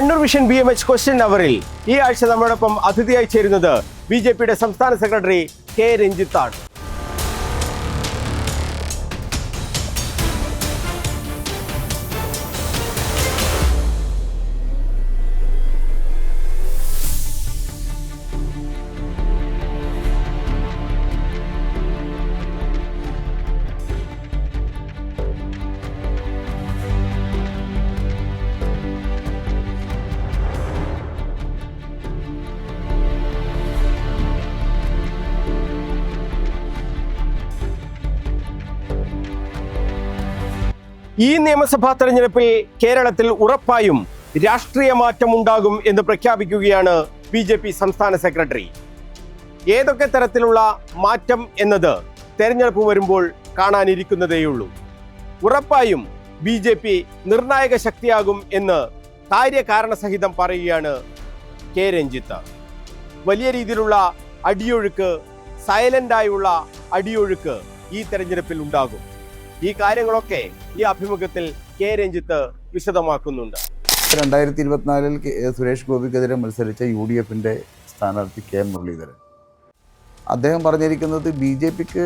Kannur vision BMH question അവറിൽ ഈ ആഴ്ച നമ്മളോടൊപ്പം അതിഥിയായി ചേരുന്നത് BJPയുടെ സംസ്ഥാന സെക്രട്ടറി കെ രഞ്ജിത്താണ്. ഈ നിയമസഭാ തെരഞ്ഞെടുപ്പിൽ കേരളത്തിൽ ഉറപ്പായും രാഷ്ട്രീയ മാറ്റം ഉണ്ടാകും എന്ന് പ്രഖ്യാപിക്കുകയാണ് BJP സംസ്ഥാന സെക്രട്ടറി. ഏതൊക്കെ തരത്തിലുള്ള മാറ്റം എന്നത് തെരഞ്ഞെടുപ്പ് വരുമ്പോൾ കാണാനിരിക്കുന്നതേയുള്ളൂ. ഉറപ്പായും BJP നിർണായക ശക്തിയാകും എന്ന് കാര്യകാരണസഹിതം പറയുകയാണ് കെ രഞ്ജിത്ത്. വലിയ രീതിയിലുള്ള അടിയൊഴുക്ക്, സൈലന്റായുള്ള അടിയൊഴുക്ക് ഈ തെരഞ്ഞെടുപ്പിൽ ഉണ്ടാകും. ഈ കാര്യങ്ങളൊക്കെ ഈ അഭിമുഖത്തിൽ കെ രഞ്ജിത്ത് വിശദമാക്കുന്നുണ്ട്. 2024 സുരേഷ് ഗോപിക്കെതിരെ മത്സരിച്ച UDFന്റെ സ്ഥാനാർത്ഥി K മുരളീധരൻ അദ്ദേഹം പറഞ്ഞിരിക്കുന്നത് BJPക്ക്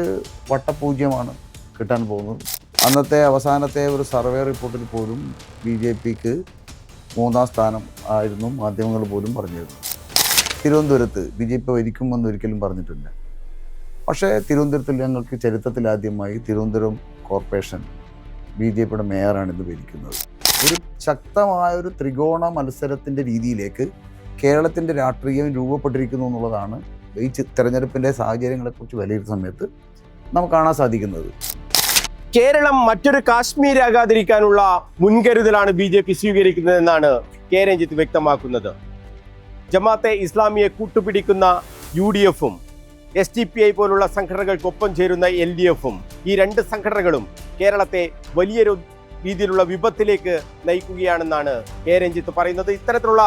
വട്ടപൂജ്യമാണ് കിട്ടാൻ പോകുന്നത്. അന്നത്തെ അവസാനത്തെ ഒരു സർവേ റിപ്പോർട്ടിൽ പോലും BJPക്ക് 3-ാം സ്ഥാനം ആയിരുന്നു മാധ്യമങ്ങൾ പോലും പറഞ്ഞിരുന്നത്. തിരുവനന്തപുരത്ത് BJP ഭരിക്കുമെന്ന് ഒരിക്കലും പറഞ്ഞിട്ടില്ല. പക്ഷേ തിരുവനന്തപുരത്തിൽ ഞങ്ങൾക്ക് ചരിത്രത്തിലാദ്യമായി തിരുവനന്തപുരം കോർപ്പറേഷൻ BJPയുടെ മേയറാണ് ഇന്ന് ഭരിക്കുന്നത്. ഒരു ശക്തമായൊരു ത്രികോണ മത്സരത്തിൻ്റെ രീതിയിലേക്ക് കേരളത്തിൻ്റെ രാഷ്ട്രീയം രൂപപ്പെട്ടിരിക്കുന്നു എന്നുള്ളതാണ് ഈ തെരഞ്ഞെടുപ്പിൻ്റെ സാഹചര്യങ്ങളെക്കുറിച്ച് വിലയിരുത്തുന്ന സമയത്ത് നമുക്ക് കാണാൻ സാധിക്കുന്നത്. കേരളം മറ്റൊരു കാശ്മീരാകാതിരിക്കാനുള്ള മുൻകരുതലാണ് BJP സ്വീകരിക്കുന്നതെന്നാണ് കെ രഞ്ജിത്ത് വ്യക്തമാക്കുന്നത്. ജമാഅത്തെ ഇസ്ലാമിയെ കൂട്ടുപിടിക്കുന്ന UDFും SDPI പോലുള്ള സംഘടനകൾക്കൊപ്പം ചേരുന്ന LDFും ഈ രണ്ട് സംഘടനകളും കേരളത്തെ വലിയൊരു രീതിയിലുള്ള വിപത്തിലേക്ക് നയിക്കുകയാണെന്നാണ് കെ രഞ്ജിത്ത് പറയുന്നത്. ഇത്തരത്തിലുള്ള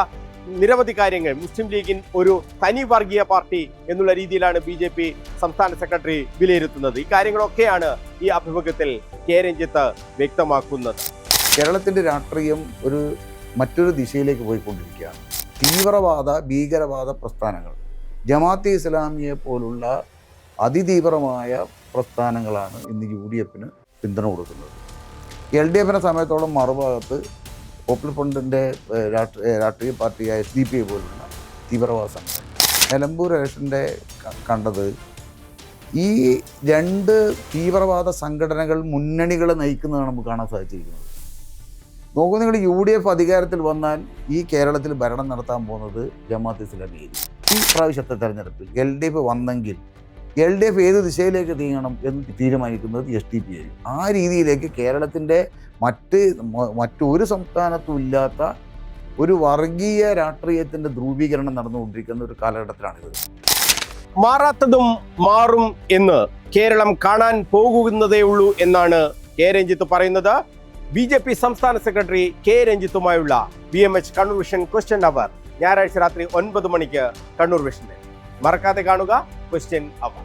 നിരവധി കാര്യങ്ങൾ മുസ്ലിം ലീഗിൻ ഒരു തനി വർഗീയ പാർട്ടി എന്നുള്ള രീതിയിലാണ് BJP സംസ്ഥാന സെക്രട്ടറി വിലയിരുത്തുന്നത്. ഈ കാര്യങ്ങളൊക്കെയാണ് ഈ അഭിമുഖത്തിൽ കെ രഞ്ജിത്ത് വ്യക്തമാക്കുന്നത്. കേരളത്തിൻ്റെ രാഷ്ട്രീയം മറ്റൊരു ദിശയിലേക്ക് പോയിക്കൊണ്ടിരിക്കുകയാണ്. തീവ്രവാദ ഭീകരവാദ പ്രസ്ഥാനങ്ങൾ, ജമാഅത്തെ ഇസ്ലാമിയെ പോലുള്ള അതിതീവ്രമായ പ്രസ്ഥാനങ്ങളാണ് ഇന്ന് UDFന് പിന്തുണ കൊടുക്കുന്നത്. LDFനെ സമയത്തോളം മറുഭാഗത്ത് പോപ്പുലർ ഫ്രണ്ടിൻ്റെ രാഷ്ട്രീയ പാർട്ടിയായ SDPI പോലുള്ള തീവ്രവാദ സംഘടന. നിലമ്പൂർ ഇലക്ഷൻ്റെ കണ്ടത് ഈ രണ്ട് തീവ്രവാദ സംഘടനകൾ മുന്നണികളെ നയിക്കുന്നതാണ് നമുക്ക് കാണാൻ സാധിച്ചിരിക്കുന്നത്. നോക്കൂ, നിങ്ങൾ UDF അധികാരത്തിൽ വന്നാൽ ഈ കേരളത്തിൽ ഭരണം നടത്താൻ പോകുന്നത് ജമാഅത്തെ ഇസ്ലാമി. ഈ പ്രാവശ്യത്തെ തെരഞ്ഞെടുപ്പിൽ LDF വന്നെങ്കിൽ LDF ഏത് ദിശയിലേക്ക് നീങ്ങണം എന്ന് തീരുമാനിക്കുന്നത് SDPI. ആ രീതിയിലേക്ക് കേരളത്തിൻ്റെ മറ്റൊരു സംസ്ഥാനത്തും ഇല്ലാത്ത ഒരു വർഗീയ രാഷ്ട്രീയത്തിൻ്റെ ധ്രുവീകരണം നടന്നുകൊണ്ടിരിക്കുന്ന ഒരു കാലഘട്ടത്തിലാണിത്. മാറാത്തതും മാറും എന്ന് കേരളം കാണാൻ പോകുന്നതേ ഉള്ളൂ എന്നാണ് കെ രഞ്ജിത്ത് പറയുന്നത്. BJP സംസ്ഥാന സെക്രട്ടറി കെ രഞ്ജിത്തുമായുള്ള BMH കണ്ണൂർ വിഷൻ ക്വസ്റ്റ്യൻ അവർ ഞായറാഴ്ച രാത്രി 9 മണിക്ക് കണ്ണൂർ വിഷനിൽ. മറക്കാതെ കാണുക ക്വസ്റ്റ്യൻ അവർ.